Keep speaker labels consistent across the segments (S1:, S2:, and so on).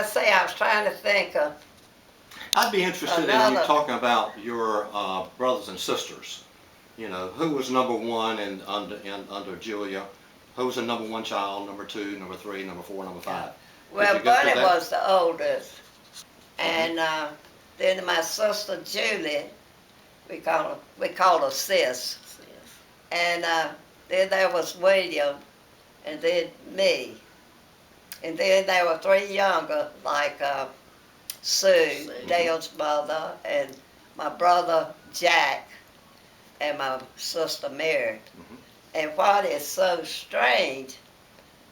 S1: Let's see, I was trying to think of
S2: I'd be interested in you
S1: another.
S2: talking about your brothers and sisters. You know, who was number one under Julia? Who was the number one child, number two, number three, number four, number five?
S1: Well,
S2: you go through
S1: Bunny
S2: that?
S1: was the oldest, and then my sister Julie, we called her Sis, and then there was William, and then me, and then there were three younger, like Sue, Dale's mother, and my brother Jack, and my sister Mary.
S2: Mhm.
S1: And what is so strange,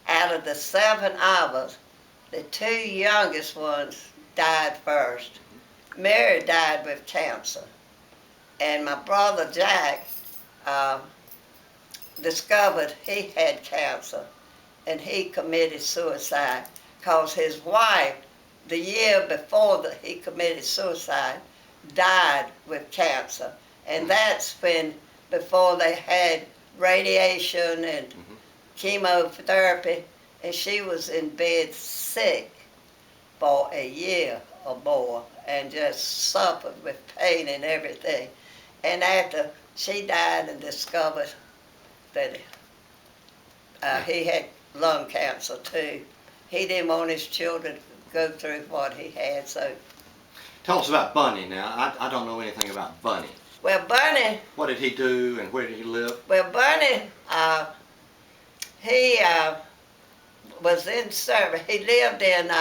S1: out of the seven of us, the two youngest ones died first. Mary died with cancer, and my brother Jack uh, discovered he had cancer, and he committed suicide because his wife, the year before that he committed suicide, died with cancer. And that's when, before they had radiation and chemotherapy, and she was in bed sick for a year or more and just suffered with pain and everything. And after she died and discovered that he had lung cancer too, he didn't want his children to go through what he had. So,
S2: Tell us about Bunny now. I don't know anything about Bunny.
S1: well, Bunny,
S2: What did he do and where did he live?
S1: he was in service. He lived in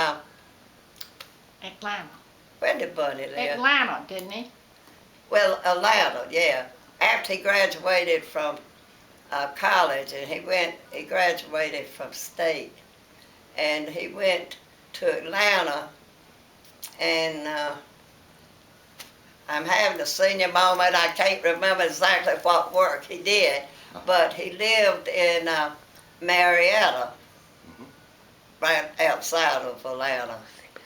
S3: Atlanta.
S1: where did Bunny live?
S3: Atlanta, didn't he?
S1: Well, Atlanta, yeah. After he graduated from college, and he graduated from state, and he went to Atlanta, and I'm having a senior moment. I can't remember exactly what work he did, but he lived in Marietta, right outside of Atlanta,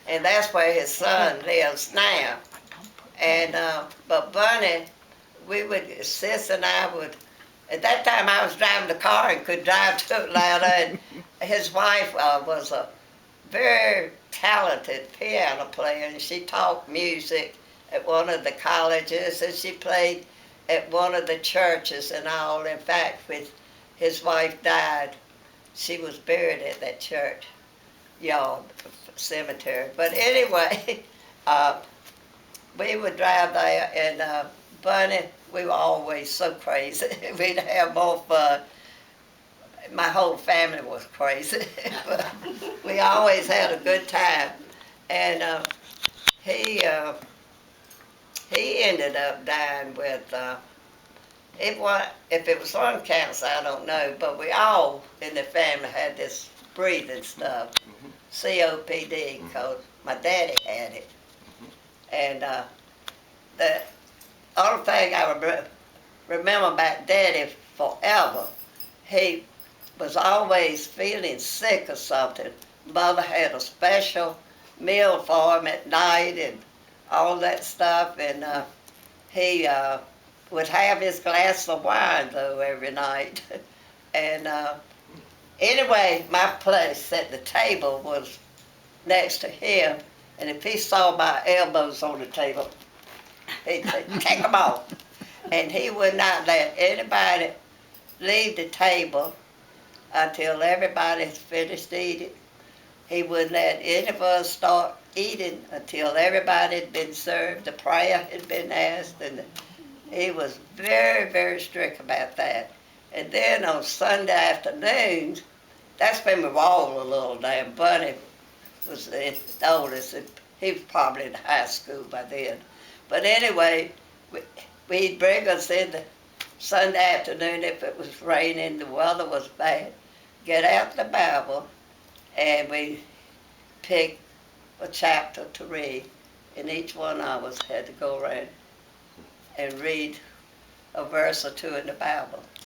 S1: and that's where his son lives now. And but Bunny, Sis and I would. At that time, I was driving the car and could drive to Atlanta, and his wife was a very talented piano player, and she taught music at one of the colleges, and she played at one of the churches and all. In fact, when his wife died, she was buried at that church yard cemetery. But anyway, we would drive there, and Bunny, we were always so crazy. We'd have more fun. My whole family was crazy, but we always had a good time. And he ended up dying with if it was lung cancer, I don't know, but we all in the family had this breathing stuff, COPD, because my daddy had it. And the only thing I remember about Daddy forever, he was always feeling sick or something. Mother had a special meal for him at night and all that stuff, and he would have his glass of wine, though, every night. And anyway, my place at the table was next to him, and if he saw my elbows on the table, he'd say, take them off. And he would not let anybody leave the table until everybody had finished eating. He wouldn't let any of us start eating until everybody had been served, the prayer had been asked, and he was very, very strict about that. And then on Sunday afternoons, that's when we were all a little damn. Bunny was the oldest, and he was probably in high school by then. But anyway, we'd bring us in the Sunday afternoon if it was raining, the weather was bad, get out the Bible, and we pick a chapter to read, and each one of us had to go around and read a verse or two in the Bible.